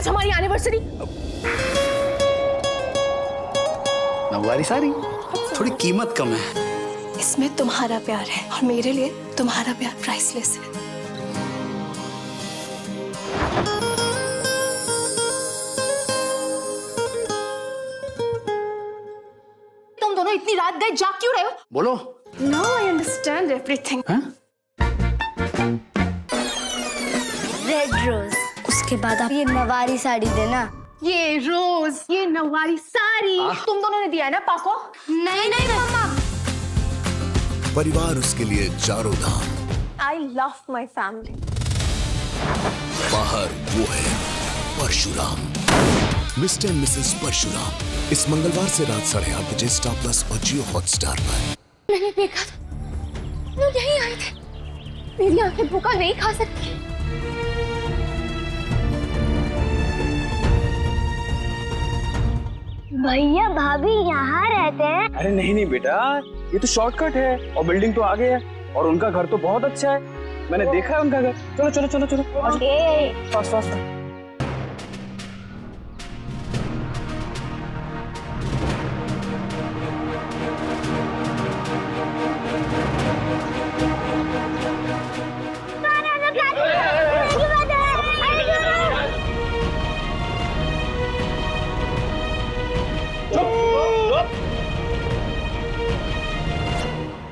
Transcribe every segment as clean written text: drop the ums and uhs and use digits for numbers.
आज हमारी एनिवर्सरी। नवारी साड़ी थोड़ी कीमत कम है। इसमें तुम्हारा प्यार है और मेरे लिए तुम्हारा प्यार प्राइसलेस है। तुम दोनों इतनी रात गए जाग क्यों रहे हो? बोलो। Now I understand everything. Red rose, उसके बाद आप ये नवारी साड़ी देना। ये रोज, ये नवारी साड़ी तुम दोनों ने दिया है ना पाको? नहीं नहीं मम्मा। परिवार उसके लिए चारों धाम। I love my family. बाहर वो है परशुराम, मिस्टर मिसेस परशुराम। इस मंगलवार से रात 8:30 बजे स्टार प्लस और जियो हॉटस्टार पर। मैंने देखा था, वो यहीं आए थे। मेरी आंखें भूखा नहीं खा सकती। भैया भाभी यहाँ रहते हैं? अरे नहीं नहीं बेटा, ये तो शॉर्टकट है और बिल्डिंग तो आगे है और उनका घर तो बहुत अच्छा है। मैंने देखा है उनका घर। चलो चलो चलो चलो, फास्ट फास्ट।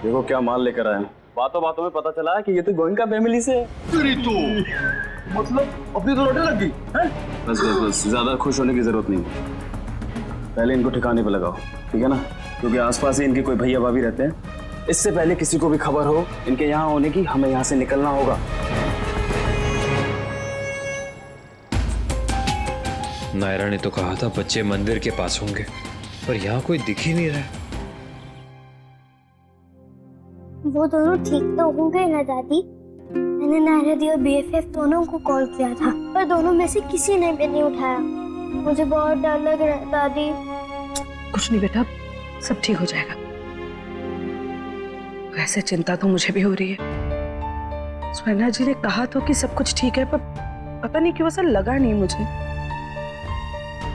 देखो क्या माल लेकर आए हैं। बातों बातों में पता चला है कि ये तो गोइंका फैमिली से है। तो मतलब अपनी तो लौटे लग गई हैं? बस बस बस, ज्यादा खुश होने की जरूरत नहीं। पहले इनको ठिकाने पे लगाओ, ठीक है ना? क्योंकि आसपास ही इनके कोई भैया भाभी रहते हैं। इससे पहले किसी को भी खबर हो इनके यहाँ होने की, हमें यहाँ से निकलना होगा। नायरा ने तो कहा था बच्चे मंदिर के पास होंगे, पर यहाँ कोई दिख ही नहीं रहा है। वो दोनों ठीक तो होंगे ना दादी? मैंने नायरा दी और बीएफएफ दोनों को कॉल किया था, पर दोनों में से किसी ने भी नहीं उठाया। मुझे बहुत डर लग रहा है दादी। कुछ नहीं बेटा, सब ठीक हो जाएगा। वैसे चिंता तो मुझे भी हो रही है। स्वर्णा जी ने कहा तो कि सब कुछ ठीक है, पर पता नहीं क्यों ऐसा लगा नहीं मुझे।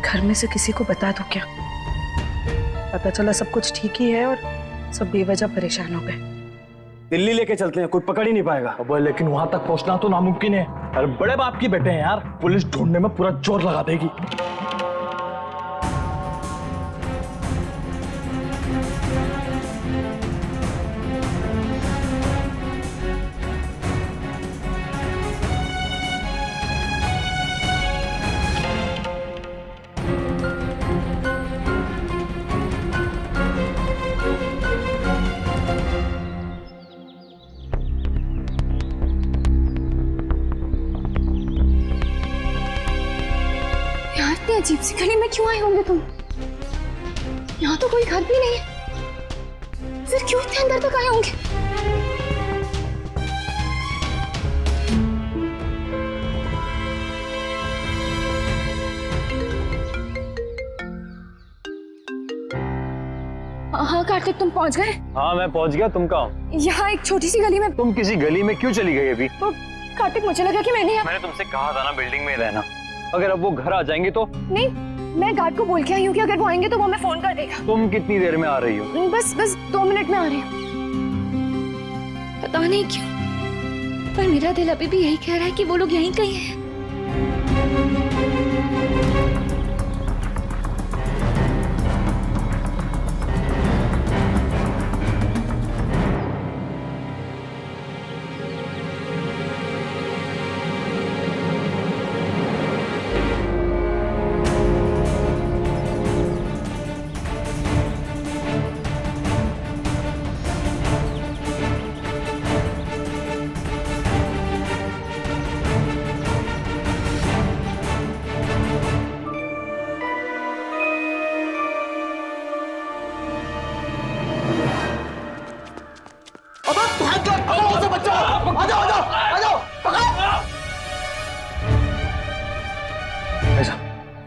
घर में से किसी को बता दो क्या? पता चला सब कुछ ठीक ही है और सब बेवजह परेशान हो गए। दिल्ली लेके चलते हैं, कोई पकड़ ही नहीं पाएगा। अब लेकिन वहां तक पहुंचना तो नामुमकिन है। अरे बड़े बाप की बेटे हैं यार, पुलिस ढूंढने में पूरा जोर लगा देगी। अजीब सी गली में क्यों आए होंगे तुम? यहाँ तो कोई घर भी नहीं है, फिर क्यों इतने अंदर तक आए होंगे? हाँ कार्तिक, तुम पहुँच गए? हाँ मैं पहुंच गया, तुम कहाँ हो? यहाँ एक छोटी सी गली में। तुम किसी गली में क्यों चली गई अभी? तो कार्तिक, मुझे लगा कि मैंने तुमसे कहा था ना बिल्डिंग में रहना। अगर अब वो घर आ जाएंगे तो? नहीं, मैं गार्ड को बोल के आई हूँ कि अगर वो आएंगे तो वो हमें फोन कर देगा। तुम कितनी देर में आ रही हो? बस 2 मिनट में आ रही हूँ। पता नहीं क्यों, पर मेरा दिल अभी भी यही कह रहा है कि वो लोग यहीं कहीं हैं।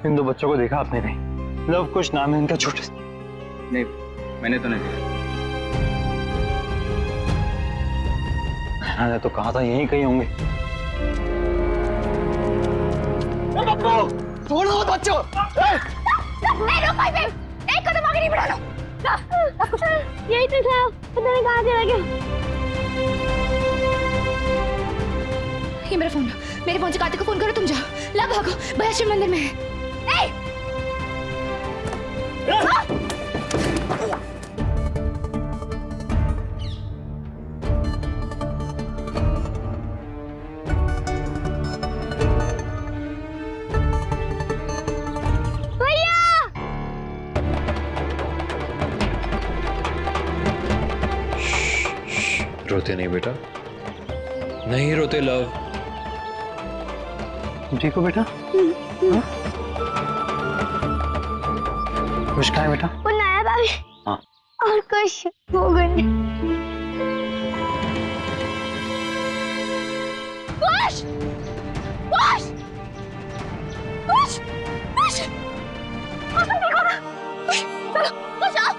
इन दो बच्चों को देखा आपने कहीं? लव कुछ नाम है इनका, छोटे से। नहीं, मैंने तो नहीं देखा। मैंने तो कहा था यहीं कहीं होंगे। छोड़ो मत बच्चों। नहीं रुक भाई बेब, एक कदम आगे नहीं बढ़ाना। यही तो था, पता नहीं कहाँ चला गया। ये मेरा फोन, मेरे फोन से कार्तिक को फोन करो, तुम जाओ, ला भागो, भैया शिव मंदिर में है। ए! रोते नहीं बेटा, नहीं रोते लव। तुम ठीक हो बेटा? खुश कहाँ है बेटा? वो नया भाभी। हाँ। और कुछ हो गई। खुश! खुश! खुश! खुश! खुश तुम ठीक हो ना? खुश, चलो, खुश आओ।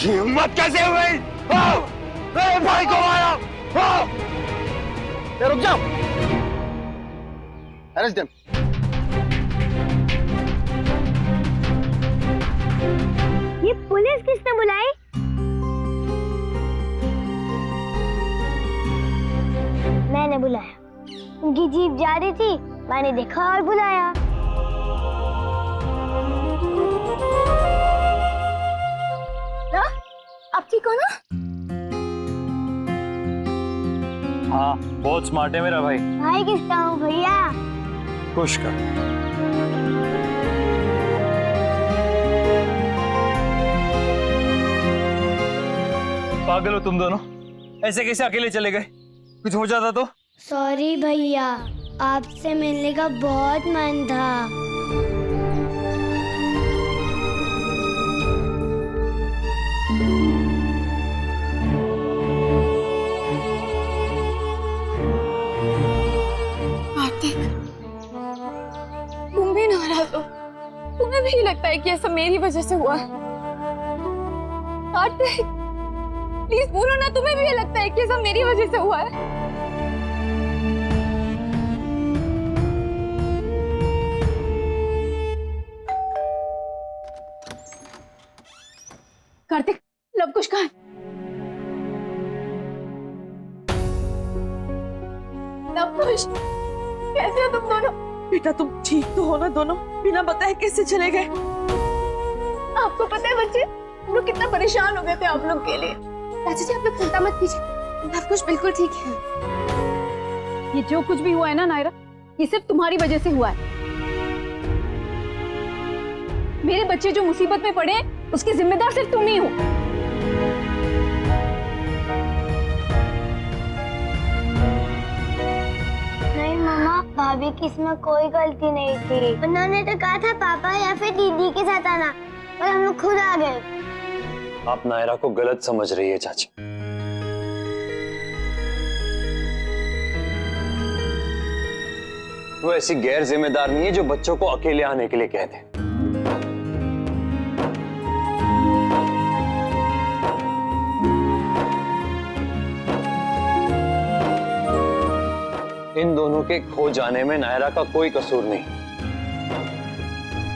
हिम्मत कैसे हुई? मेरे भाई को मारा! रुक जाओ! Arrest them. ये पुलिस किसने बुलाई? मैंने बुलाया। उनकी जीप जा रही थी, मैंने देखा और बुलाया। आप ठीक हो ना? हाँ, बहुत स्मार्ट है मेरा भाई। भाई किसका हूँ भैया? खुश का। पागल हो तुम दोनों, ऐसे कैसे अकेले चले गए? कुछ हो जाता तो? सॉरी भैया, आपसे मिलने का बहुत मन था। तुम भी नाराज हो? तुम्हें भी लगता है कि ऐसा मेरी वजह से हुआ? कार्तिक, प्लीज बोलो ना, तुम्हें भी लगता है कि ऐसा मेरी वजह से हुआ है? कार्तिक, लव कुश कहाँ है? लव कुश, कैसे हो तुम दोनों? बेटा तुम ठीक तो हो ना दोनों? बिना बताए कैसे चले गए? आपको पता है बच्चे, हम लोग कितना परेशान हो गए थे आप लोग के लिए। चाची जी, आप लोग चिंता मत कीजिए, सब कुछ बिल्कुल ठीक है। ये जो कुछ भी हुआ है ना नायरा, ये सिर्फ तुम्हारी वजह से हुआ है। मेरे बच्चे जो मुसीबत में पड़े, उसकी जिम्मेदार सिर्फ तुम ही हो। नहीं मामा, भाभी की इसमें कोई गलती नहीं थी। उन्होंने तो कहा था पापा या फिर दीदी के साथ आना, और हम लोग खुद आ गए। आप नायरा को गलत समझ रही है चाची। वो ऐसी गैर जिम्मेदार नहीं है जो बच्चों को अकेले आने के लिए कहते। इन दोनों के खो जाने में नायरा का कोई कसूर नहीं,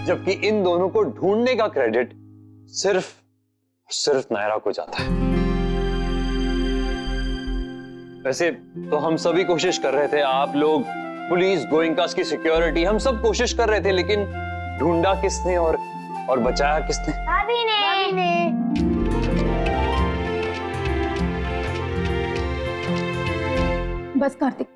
जबकि इन दोनों को ढूंढने का क्रेडिट सिर्फ नायरा को जाता है। वैसे तो हम सभी कोशिश कर रहे थे, आप लोग, पुलिस, गोइंकास की सिक्योरिटी, हम सब कोशिश कर रहे थे, लेकिन ढूंढा किसने और बचाया किसने? भाभी ने। बस कार्तिक,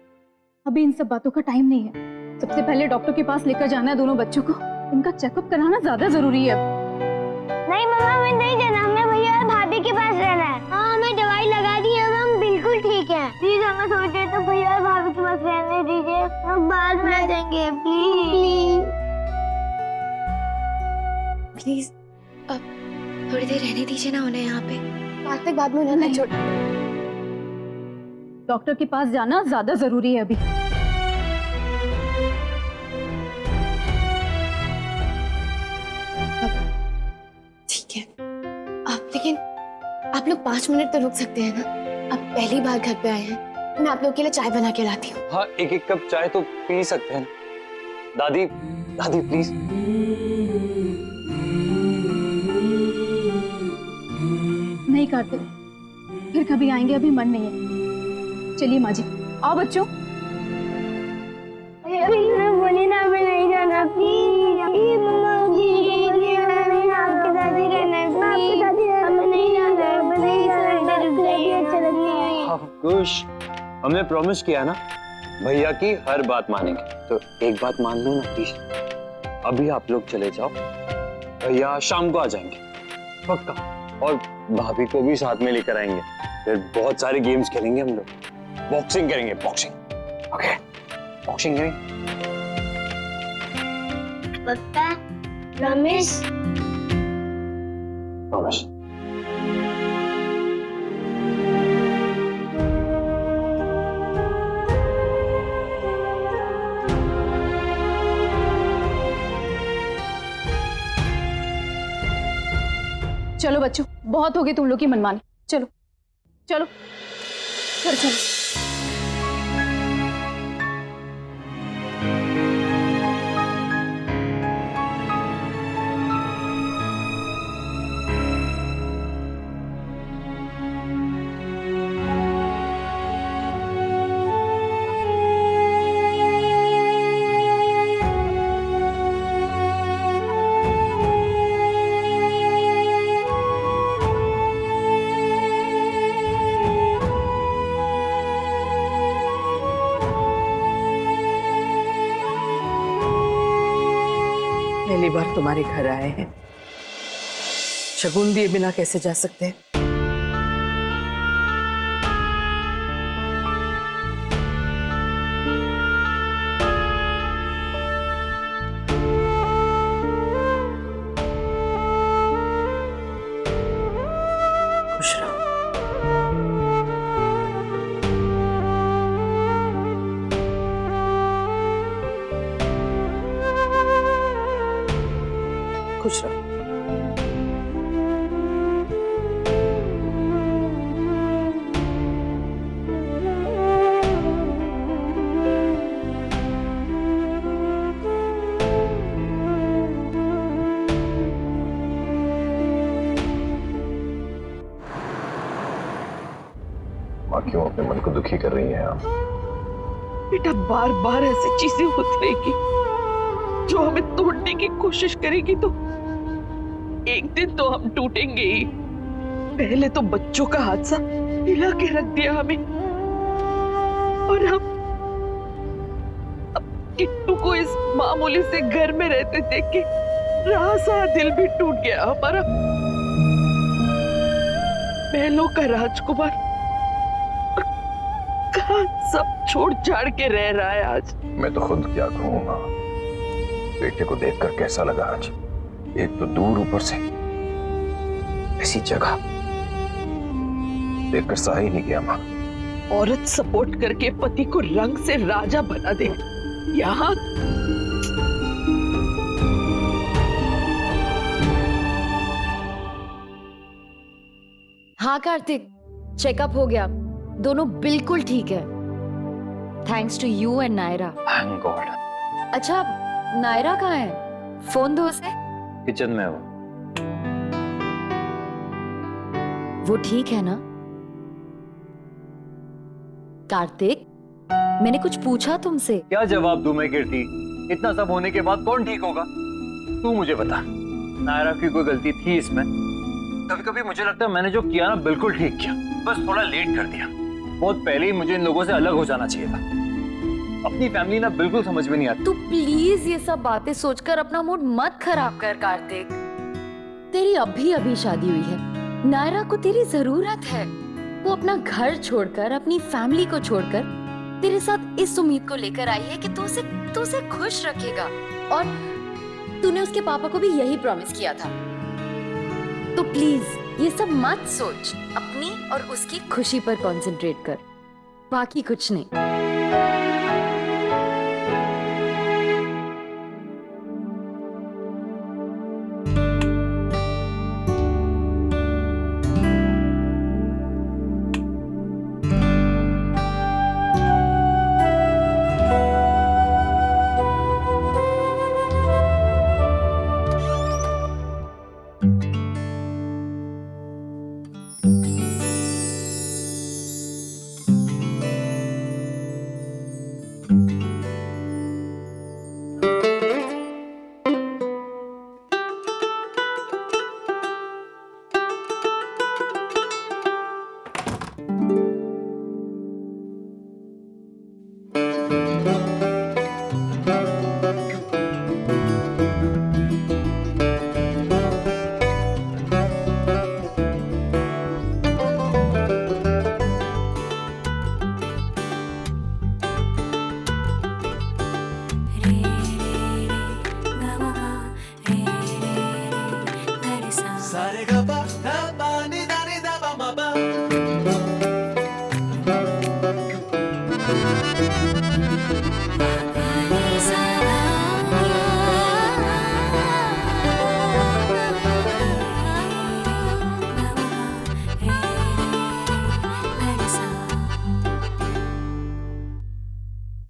अभी इन सब बातों का टाइम नहीं है। सबसे पहले डॉक्टर के पास लेकर जाना है दोनों बच्चों को। इनका चेकअप कराना ज्यादा जरूरी है। नहीं मम्मा, हमें नहीं जाना, हमें भैया और भाभी के पास रहना है। हाँ, हमें दवाई लगा दी है, हम बिल्कुल ठीक हैं। प्लीज हमें सोचे तो भैया और भाभी के पास रहने दीजिए, हम बाद में आ जाएंगे। प्लीज प्लीज अब थोड़ी देर रहने दीजिए ना उन्हें यहाँ पे। कार्तिक बाद में उन्हें छोड़। डॉक्टर के पास जाना ज्यादा जरूरी है अभी। ठीक है लेकिन आप लोग 5 मिनट तो रुक सकते हैं ना? आप पहली बार घर पे आए हैं, मैं आप लोग के लिए चाय बना के लाती हूँ। हाँ, एक कप चाय तो पी सकते हैं। दादी प्लीज। नहीं कार्तिक, फिर कभी आएंगे, अभी मन नहीं है। चलिए माँ जी, आओ बच्चों। बोली ना हमें नहीं जाना, प्लीज मम्मा जी, आपके साथ ही रहना है, आपके साथ ही हमें नहीं जाना है, खुश, हमने प्रॉमिस किया ना भैया की हर बात मानेंगे, तो एक बात मान लो ना प्लीज। अभी आप लोग चले जाओ, भैया शाम को आ जाएंगे पक्का, और भाभी को भी साथ में लेकर आएंगे। फिर बहुत सारे गेम्स खेलेंगे हम लोग, बॉक्सिंग करेंगे, बॉक्सिंग। ओके, बॉक्सिंग करेंगे पक्का? प्रॉमिस? प्रॉमिस। चलो बच्चों, बहुत हो गई तुम लोग की मनमानी। चलो चलो चलो चलो। पहली बार तुम्हारे घर आए हैं, शगुन दिए बिना कैसे जा सकते हैं? खुश रहो। खुश रहो। माँ क्यों अपने मन को दुखी कर रही हैं आप? बेटा, बार बार ऐसी चीजें होती रहेगी जो हमें तोड़ने की कोशिश करेगी तो एक दिन तो हम टूटेंगे ही। पहले तो बच्चों का हादसा हिला के रख दिया हमें, और अब किट्टू को इस मामूली से घर में रहते देख के रहा सा दिल भी टूट गया हमारा। महलों का राजकुमार कहाँ सब छोड़ छाड़ के रह रहा है आज। मैं तो खुद क्या कहूँ माँ, बेटे को देखकर कैसा लगा आज। एक तो दूर, ऊपर से ऐसी जगह देखकर सहा ही नहीं गया माँ। औरत सपोर्ट करके पति को रंग से राजा बना दे, यहाँ हाँ कार्तिक, चेकअप हो गया, दोनों बिल्कुल ठीक है। Thanks to you and Naira. Thank god. अच्छा नायरा कहाँ है? फोन दो उसे। किचन में वो ठीक है ना? कार्तिक, मैंने कुछ पूछा तुमसे। क्या जवाब दूं मैं कीर्ति? इतना सब होने के बाद कौन ठीक होगा? तू मुझे बता, नायरा की कोई गलती थी इसमें? कभी कभी मुझे लगता है मैंने जो किया ना बिल्कुल ठीक किया, बस थोड़ा लेट कर दिया। बहुत पहले ही मुझे इन लोगों से अलग हो जाना चाहिए था। अपनी फैमिली ना बिल्कुल समझ में नहीं आती। तू प्लीज ये सब बातें सोचकर अपना मूड मत खराब कर कार्तिक। तेरी अभी अभी शादी हुई है, नायरा को तेरी जरूरत है। वो अपना घर छोड़कर, अपनी फैमिली को छोड़कर तेरे साथ इस उम्मीद को लेकर आई है कि तू उसे खुश रखेगा। और तूने उसके पापा को भी यही प्रॉमिस किया था। तो प्लीज ये सब मत सोच, अपनी और उसकी खुशी पर कंसंट्रेट कर, बाकी कुछ नहीं।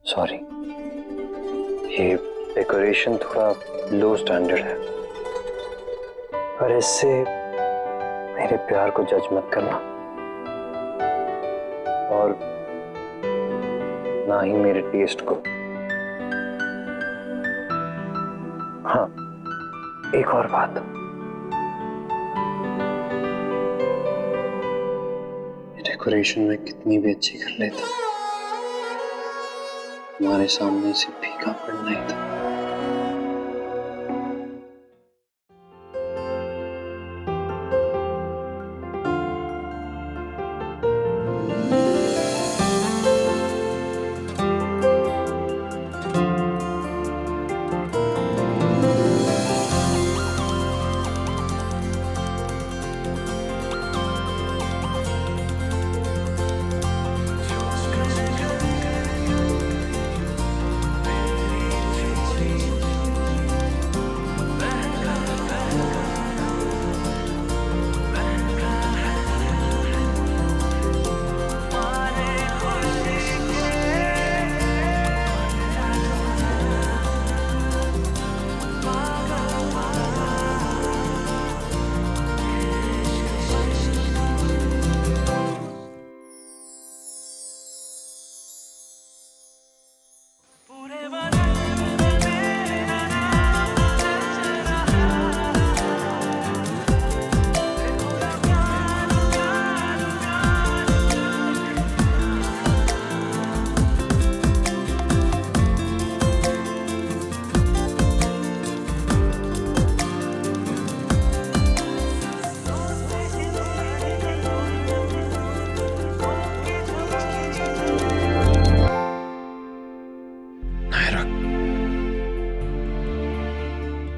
सॉरी, ये डेकोरेशन थोड़ा लो स्टैंडर्ड है, पर इससे मेरे प्यार को जज मत करना और ना ही मेरे टेस्ट को। हाँ, एक और बात, डेकोरेशन में कितनी भी अच्छी कर लेता, हमारे सामने से फीका पड़ना ही था।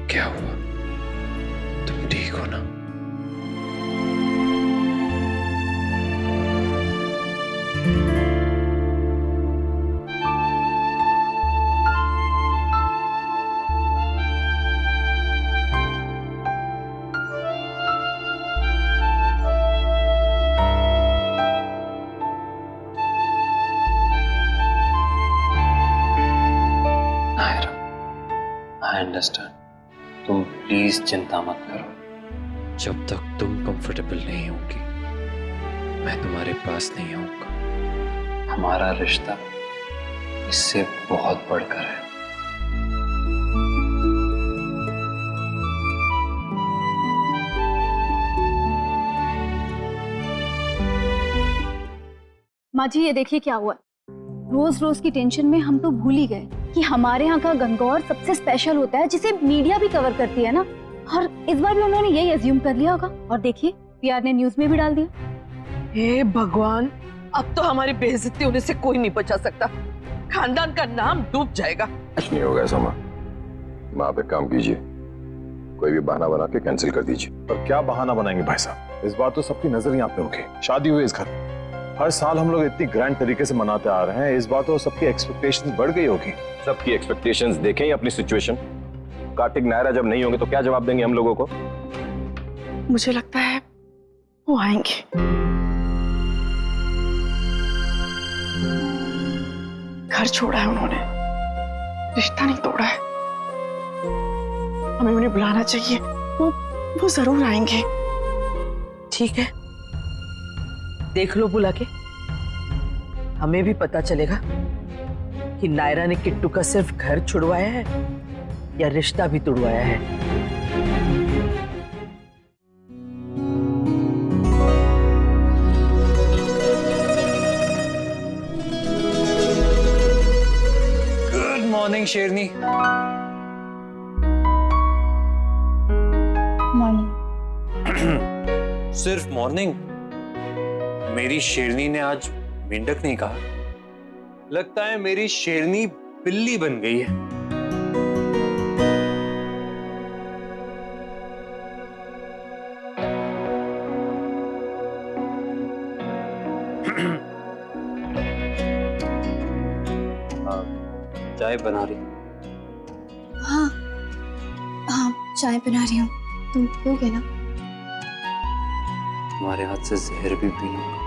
क्या हुआ? तुम ठीक हो ना? I understand. तुम प्लीज चिंता मत करो। जब तक तुम कंफर्टेबल नहीं होगी मैं तुम्हारे पास नहीं आऊंगा। हमारा रिश्ता इससे बहुत बढ़कर है। माँ जी, ये देखिए क्या हुआ। रोज रोज की टेंशन में हम तो भूल ही गए कि हमारे यहाँ का गंगौर सबसे स्पेशल होता है, जिसे मीडिया भी कवर करती है ना। और इस बार भी उन्होंने यही अज्यूम कर लिया होगा। और देखिए पीआर ने न्यूज में भी डाल दिया। हे भगवान, अब तो हमारी बेइज्जती होने से कोई नहीं बचा सकता। खानदान का नाम डूब जाएगा। कुछ नहीं होगा ऐसा माँ। माँ आप एक काम कीजिए, कोई भी बहाना बना के कैंसिल कर दीजिए। और क्या बहाना बनाएंगे भाई साहब, इस बार तो सबकी नजर यहाँ पे होगी। शादी हुई इस घर में, हर साल हम लोग इतनी ग्रैंड तरीके से मनाते आ रहे हैं, इस बार तो सबकी एक्सपेक्टेशंस बढ़ गई होगी। सबकी एक्सपेक्टेशंस देखें अपनी सिचुएशन। कार्तिक नायरा जब नहीं होंगे तो क्या जवाब देंगे हम लोगों को? मुझे लगता है वो आएंगे। घर छोड़ा है उन्होंने, रिश्ता नहीं तोड़ा है। हमें उन्हें बुलाना चाहिए, वो जरूर आएंगे। ठीक है, देख लो बुला के। हमें भी पता चलेगा कि नायरा ने किट्टू का सिर्फ घर छुड़वाया है या रिश्ता भी तोड़वाया है। गुड मॉर्निंग शेरनी। सिर्फ मॉर्निंग? मेरी शेरनी ने आज मेंढक नहीं कहा। लगता है मेरी शेरनी बिल्ली बन गई है। चाय बना रही? हाँ हाँ, चाय बना रही हूँ। तुम पियोगे ना? तुम्हारे हाथ से जहर भी पी लूंगा।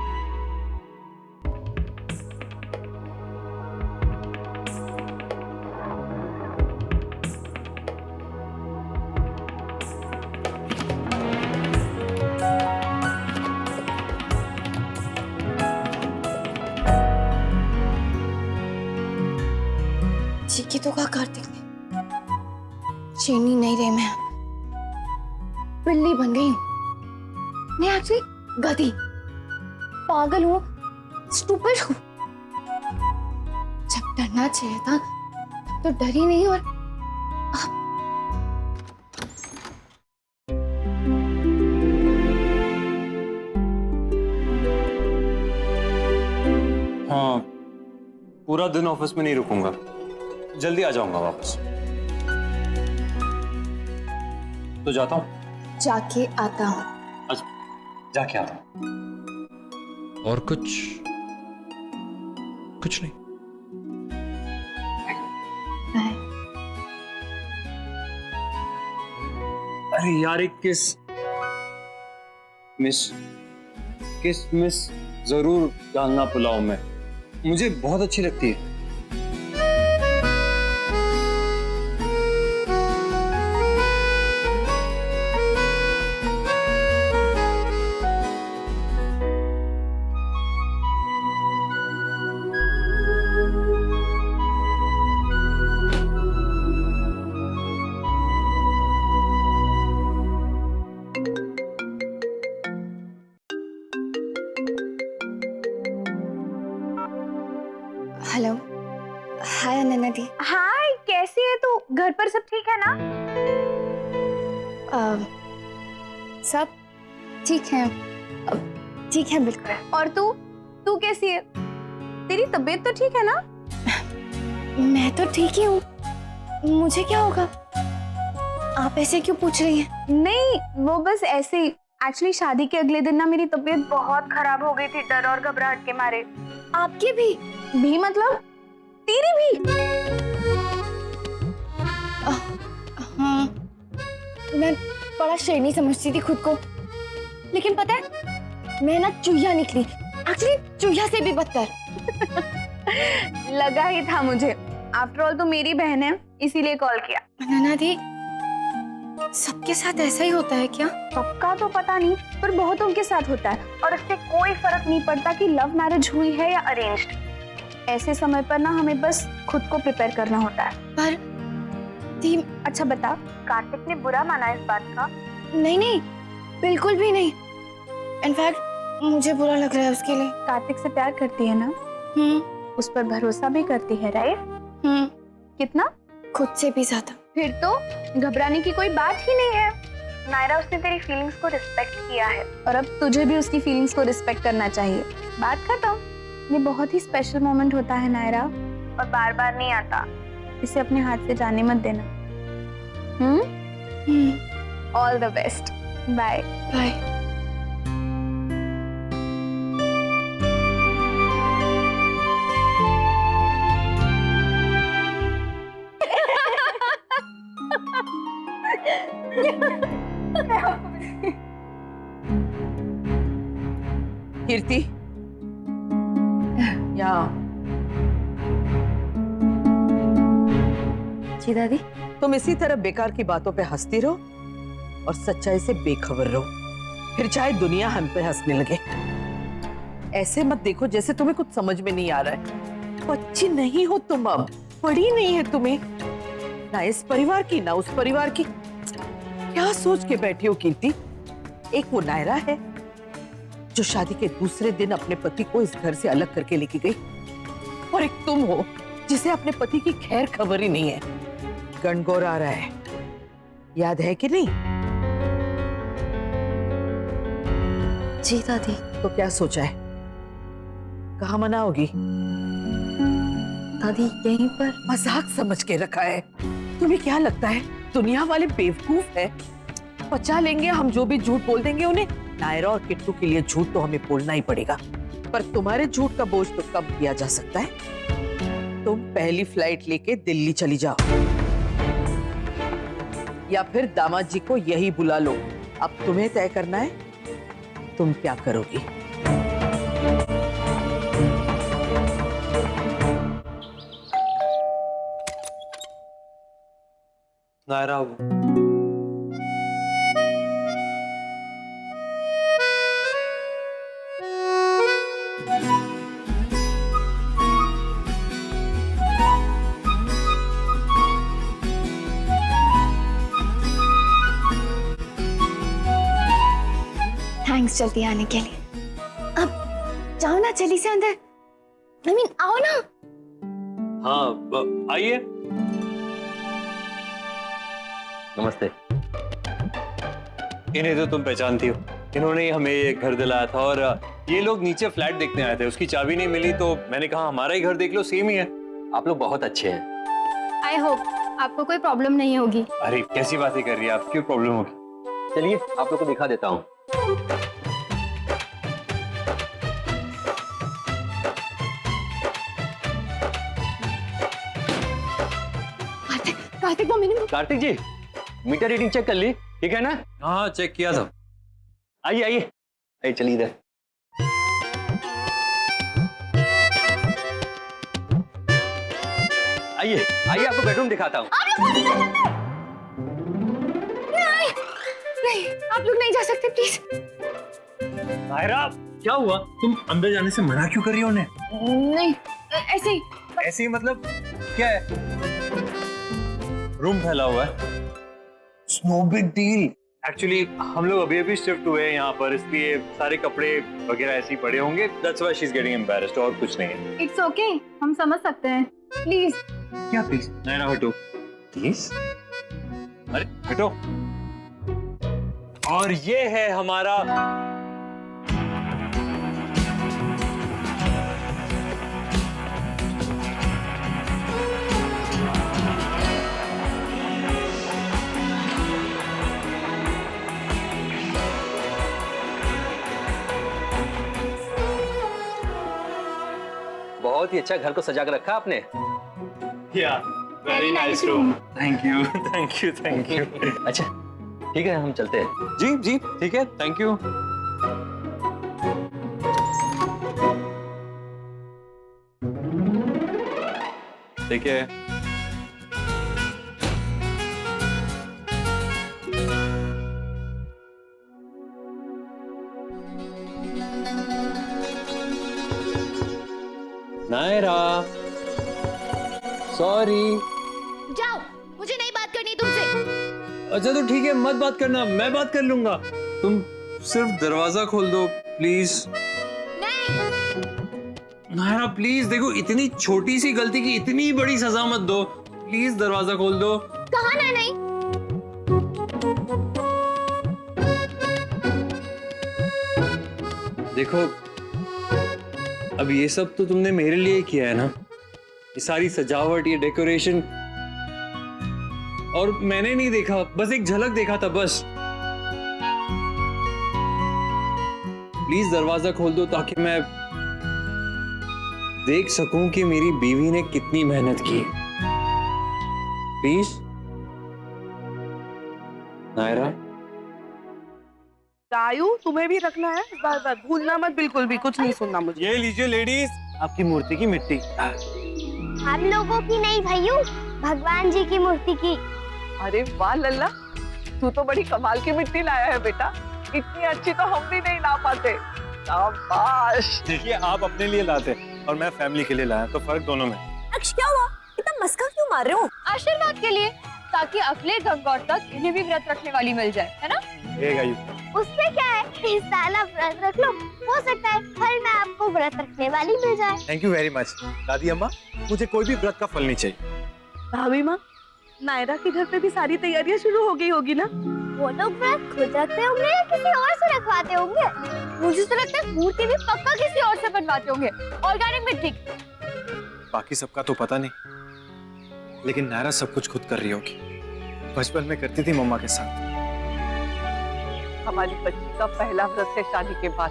ठीक तो कहा कार्तिक ने, शेरनी नहीं रही मैं, बिल्ली बन गई हूँ। मैं एक्चुअली गधी, पागल हूँ, स्टूपिड हूँ। जब डरना चाहिए था तो डरी नहीं। और हाँ, पूरा दिन ऑफिस में नहीं रुकूंगा, जल्दी आ जाऊंगा वापस। तो जाता हूँ। जाके आता हूँ। अच्छा, जाके आता हूँ। और कुछ नहीं। बाय। अरे यार, एक किस जरूर डालना पुलाव में, मुझे बहुत अच्छी लगती है। हेलो, हाय अनन्या दी। हाय, कैसी है तू? घर पर सब ठीक है ना? सब ठीक है, ठीक है बिल्कुल। और तू कैसी है? तेरी तबीयत तो ठीक है ना? मैं तो ठीक ही हूँ, मुझे क्या होगा? आप ऐसे क्यों पूछ रही हैं? नहीं, वो बस ऐसे ही। एक्चुअली शादी के अगले दिन ना मेरी तबीयत बहुत खराब हो गई थी, डर और घबराहट के मारे। आपकी भी मतलब तेरी भी? हाँ, मैं बड़ा शेरनी समझती थी खुद को, लेकिन पता है मैं ना चूहिया निकली। एक्चुअली चूहिया से भी बदतर। लगा ही था मुझे। आफ्टर ऑल तो मेरी बहन है, इसीलिए कॉल किया। नैना दी, सबके साथ ऐसा ही होता है क्या? सबका तो पता नहीं, पर बहुतों के साथ होता है और इससे कोई फर्क नहीं पड़ता कि लव मैरिज हुई है या अरेंज्ड। ऐसे समय पर ना हमें बस खुद को प्रिपेयर करना होता है। पर दी, अच्छा बता, कार्तिक ने बुरा माना इस बात का? नहीं नहीं, बिल्कुल भी नहीं। इनफैक्ट मुझे बुरा लग रहा है उसके लिए। कार्तिक से प्यार करती है ना? उस पर भरोसा भी करती है, राइट? कितना? खुद से भी ज्यादा। फिर तो घबराने की कोई बात ही नहीं है। नायरा, उसने तेरी फीलिंग्स को रिस्पेक्ट किया है और अब तुझे भी उसकी फीलिंग्स को रिस्पेक्ट करना चाहिए। बात खत्म। ये बहुत ही स्पेशल मोमेंट होता है नायरा, और बार बार नहीं आता। इसे अपने हाथ से जाने मत देना। All the best. Bye bye. Kirti, यहाँ। जी दादी। तुम इसी तरह बेकार की बातों पे हंसती रहो और सच्चाई से बेखबर रहो, फिर चाहे दुनिया हम पे हंसने लगे। ऐसे मत देखो जैसे तुम्हें कुछ समझ में नहीं आ रहा है। बच्ची नहीं हो तुम, अब पड़ी नहीं है तुम्हें, ना इस परिवार की ना उस परिवार की। क्या सोच के बैठी हो कीर्ति? एक वो नायरा है जो शादी के दूसरे दिन अपने पति को इस घर से अलग करके लेके गई, और एक तुम हो जिसे अपने पति की खैर खबर ही नहीं है। गणगौर आ रहा है, याद है कि नहीं? जी दादी। तो क्या सोचा है, कहाँ मनाओगी? दादी यहीं पर। मजाक समझ के रखा है? तुम्हें क्या लगता है दुनिया वाले बेवकूफ है? बचा लेंगे हम जो भी झूठ बोल देंगे उन्हें। नायरा और किट्टू के लिए झूठ तो हमें बोलना ही पड़ेगा, पर तुम्हारे झूठ का बोझ तो कम किया जा सकता है। तुम पहली फ्लाइट लेके दिल्ली चली जाओ, या फिर दामाद जी को यही बुला लो। अब तुम्हें तय करना है तुम क्या करोगी। नायरा, थैंक्स जल्दी आने के लिए। अब जाओ ना जल्दी से अंदर। I mean, आओ ना। हाँ आइए। नमस्ते। इन्हें तो तुम पहचानती हो, इन्होंने ही हमें ये घर दिलाया था, और ये लोग नीचे फ्लैट देखने आए थे, उसकी चाबी नहीं मिली तो मैंने कहा हमारा ही घर देख लो, सेम ही है। आप लोग बहुत अच्छे हैं। आई होप आपको कोई प्रॉब्लम नहीं होगी। अरे कैसी बातें कर रही है आप, क्यों प्रॉब्लम होगी? चलिए आप लोग को दिखा देता हूँ। कार्तिक मम्मी ने। कार्तिक जी, मीटर रीडिंग चेक कर ली, ठीक है ना? हाँ चेक किया था। आइए आइए आइए, चलिए इधर। आइए आइए, आपको बेडरूम दिखाता हूँ। नहीं, आप लोग नहीं जा सकते प्लीज। नायरा क्या हुआ, तुम अंदर जाने से मना क्यों कर रही हो उन्हें? नहीं, ऐसे ही। ऐसे ही मतलब क्या है? रूम फैला हुआ है, नो बिग डील। एक्चुअली हम लोग अभी अभी शिफ्ट हुए हैं यहाँ पर, इसलिए सारे कपड़े वगैरह ऐसे ही पड़े होंगे। That's why she is getting embarrassed, और कुछ नहीं है। इट्स ओके, हम समझ सकते हैं। प्लीज। क्या प्लीज? नायरा हटो प्लीज। अरे हटो। और ये है हमारा बहुत ही अच्छा घर को सजा कर रखा आपने। Very nice room. Thank you thank you thank you. अच्छा ठीक है, हम चलते हैं। जी जी ठीक है, थैंक यू। देखिए नायरा, सॉरी। जाओ, मुझे नहीं बात करनी तुमसे। अच्छा तो ठीक है, मत बात करना, मैं बात कर लूंगा। तुम सिर्फ दरवाजा खोल दो प्लीज। नायरा प्लीज, देखो इतनी छोटी सी गलती की इतनी बड़ी सजा मत दो, प्लीज दरवाजा खोल दो। कहा ना नहीं। देखो अब ये सब तो तुमने मेरे लिए किया है ना, ये सारी सजावट, ये डेकोरेशन, और मैंने नहीं देखा, बस एक झलक देखा था बस। प्लीज दरवाजा खोल दो ताकि मैं देख सकूं कि मेरी बीवी ने कितनी मेहनत की। प्लीज नायरा। आयु, तुम्हें भी रखना है, बार बार भूलना मत, बिल्कुल भी कुछ नहीं सुनना मुझे। ये लीजिए लेडीज, आपकी मूर्ति की मिट्टी। हम लोगों की नहीं भैयू, भगवान जी की मूर्ति की। अरे वाह लल्ला, तू तो बड़ी कमाल की मिट्टी लाया है बेटा, इतनी अच्छी तो हम भी नहीं ला पाते। शाबाश। देखिए आप अपने लिए लाते और मैं फैमिली के लिए लाया, तो फर्क दोनों में। अक्ष क्या हुआ, इतना मस्का क्यों मार रहे हो? आशीर्वाद के लिए, ताकि अगले गंगौर तक इन्हें भी व्रत रखने वाली मिल जाए, है ना? उससे क्या है, इस साल आप व्रत रख लो, हो सकता है फल में आपको व्रत रखने वाली मिल जाए। थैंक यू वेरी मच दादी अम्मा, मुझे कोई भी व्रत का फल नहीं चाहिए। भाभी माँ, नायरा के घर पे भी सारी तैयारियां शुरू हो गई होगी ना? वो लोग व्रत खुद रखते होंगे या किसी और से रखवाते होंगे? मुझे तो लगता है मूर्ति भी पक्का किसी और से बनवाते होंगे, ऑर्गेनिक मिट्टी। बाकी सबका तो पता नहीं, लेकिन नायरा सब कुछ खुद कर रही होगी, बचपन में करती थी मम्मा के साथ। हमारी बच्ची का पहला व्रत है शादी के बाद,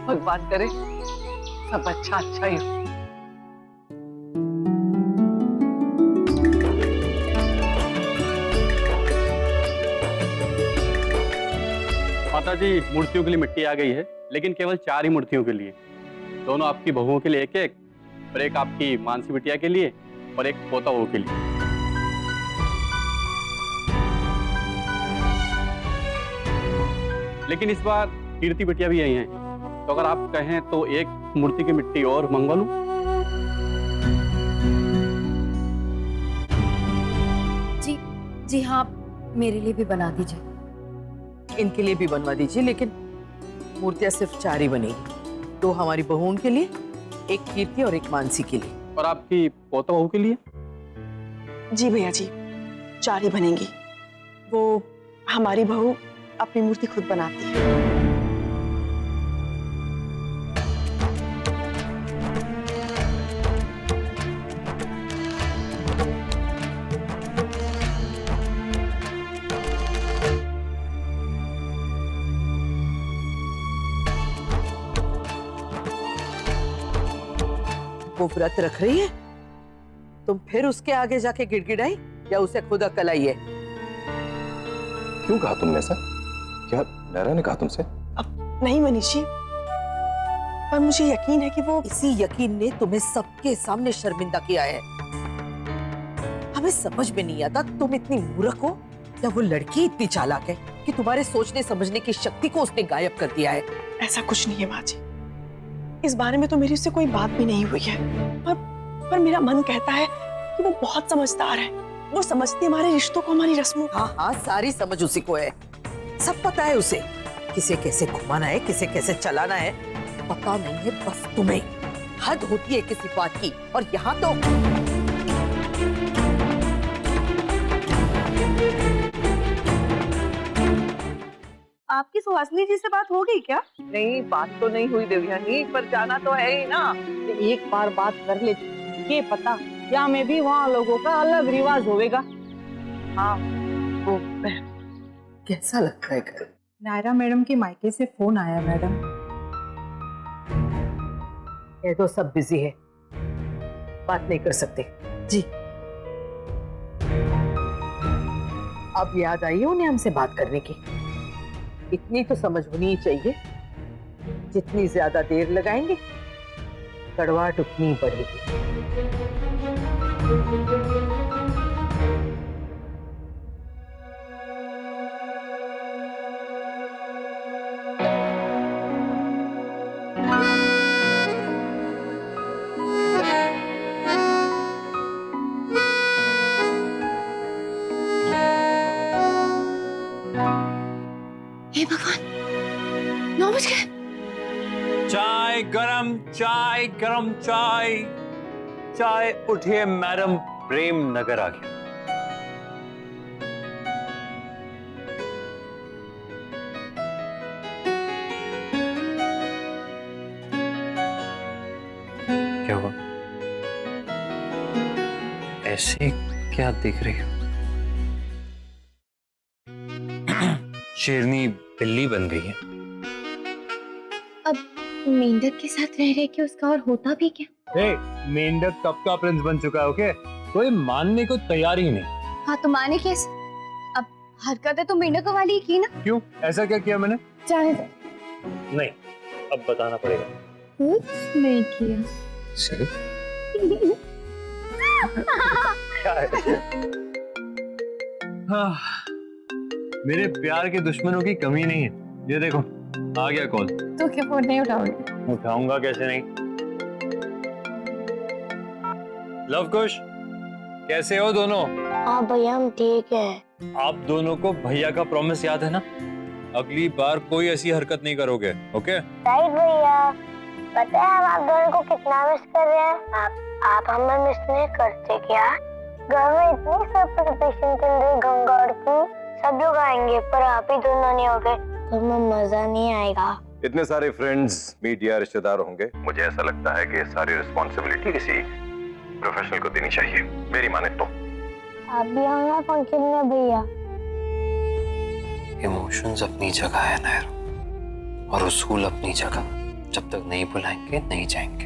भगवान करे सब अच्छा अच्छा ही हो। माता जी, मूर्तियों के लिए मिट्टी आ गई है, लेकिन केवल 4 ही मूर्तियों के लिए। दोनों आपकी बहुओं के लिए एक एक, और एक आपकी मानसी बिटिया के लिए, और एक पोता बहू के लिए। लेकिन इस बार कीर्ति बिटिया भी यही हैं, तो अगर आप कहें तो एक मूर्ति की मिट्टी और मंगवा लूं? जी हाँ, मेरे लिए भी बना दीजिए। इनके लिए भी बनवा दीजिए, लेकिन मूर्तियां सिर्फ 4 ही बनेगी, 2 हमारी बहुओं के लिए, एक कीर्ति और एक मानसी के लिए। और आपकी पोता बहू के लिए? जी भैया जी, 4 ही बनेंगी। वो हमारी बहू अपनी मूर्ति खुद बनाती है। वो व्रत रख रही है, तुम फिर उसके आगे जाके गिड़गिड़ाई या उसे खुद अकल आई है? क्यों कहा तुमने ऐसा? क्या नायरा ने कहा तुमसे? नहीं मनीष जी, पर मुझे यकीन है कि वो इसी यकीन ने तुम्हें सबके सामने शर्मिंदा किया है। हमें समझ में नहीं आता तुम इतनी मूर्ख हो या वो लड़की इतनी चालाक है कि तुम्हारे सोचने समझने की शक्ति को उसने गायब कर दिया है। ऐसा कुछ नहीं है माँ जी, इस बारे में तो मेरी उससे कोई बात भी नहीं हुई है, पर मेरा मन कहता है कि वो बहुत समझदार है। वो समझती है हमारे रिश्तों को, हमारी रस्मों को। हाँ, सारी समझ उसी को है, सब पता है उसे, किसे कैसे घुमाना है, किसे कैसे चलाना है, पता नहीं है बस तुम्हें। हद होती है किसी बात की, और यहाँ तो आपकी सुहासिनी जी से बात हो गई क्या? नहीं, बात तो नहीं हुई देवयानी, पर जाना तो है ही ना। एक बार बात कर ले, ये पता क्या में भी वहाँ लोगों का अलग रिवाज होएगा। हाँ, वो कैसा लगता है घर? नायरा मैडम के मायके से फोन आया मैडम। ये तो सब बिजी है, बात नहीं कर सकते। जी। अब याद आई है उन्हें हमसे बात करने की। इतनी तो समझ होनी ही चाहिए, जितनी ज्यादा देर लगाएंगे कड़वाहट उतनी ही बढ़ेगी। चाय, गरम चाय। चाय उठिए मैडम, प्रेम नगर आ गया। क्या हुआ? ऐसे क्या देख रही हो? शेरनी बिल्ली बन गई है। अब मेंढक के साथ रह रहे के उसका और होता भी क्या? मेंढक कब का प्रिंस बन चुका है, ओके? कोई मानने को तैयार ही नहीं। हाँ तो माने कैसे? अब हरकतें तो मेंढक वाली ही की ना। क्यों? ऐसा क्या किया मैंने? जाने दो। नहीं, अब बताना पड़ेगा। कुछ नहीं किया। सिर्फ क्या है? हाँ, मेरे प्यार के दुश्मनों की कमी नहीं है। ये देखो, आ गया कॉल। तो क्या फोन नहीं उठाओगे? उठाऊंगा कैसे नहीं। लव कुश, कैसे हो दोनों? हाँ भैया हम ठीक है। आप दोनों को भैया का प्रॉमिस याद है ना? अगली बार कोई ऐसी हरकत नहीं करोगे, ओके? राइट भैया। पता है हम आप दोनों को कितना मिस कर रहे हैं? आप हमें मिस नहीं करते क्या? घर में इतनी सब प्रिपरेशन चल रही गंगा की, सब लोग आएंगे पर आप ही दोनों नहीं होगे तो हमें मजा नहीं आएगा। इतने सारे फ्रेंड्स, मीडिया, रिश्तेदार होंगे, मुझे ऐसा लगता है कि सारी रिस्पॉन्सिबिलिटी किसी प्रोफेशनल को देनी चाहिए, मेरी माने तो। आप भी आना फंक्शन में भैया। इमोशंस अपनी जगह है नायर, और उसूल अपनी जगह। जब तक नहीं बुलाएंगे नहीं जाएंगे।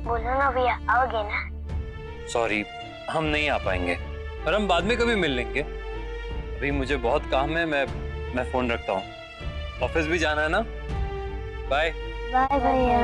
बोलो ना भैया, आओगे ना? सॉरी, हम नहीं आ पाएंगे, पर हम बाद में कभी मिल लेंगे। अभी मुझे बहुत काम है, मैं फोन रखता हूँ। ऑफिस भी जाना है ना? बाय। बाय भैया।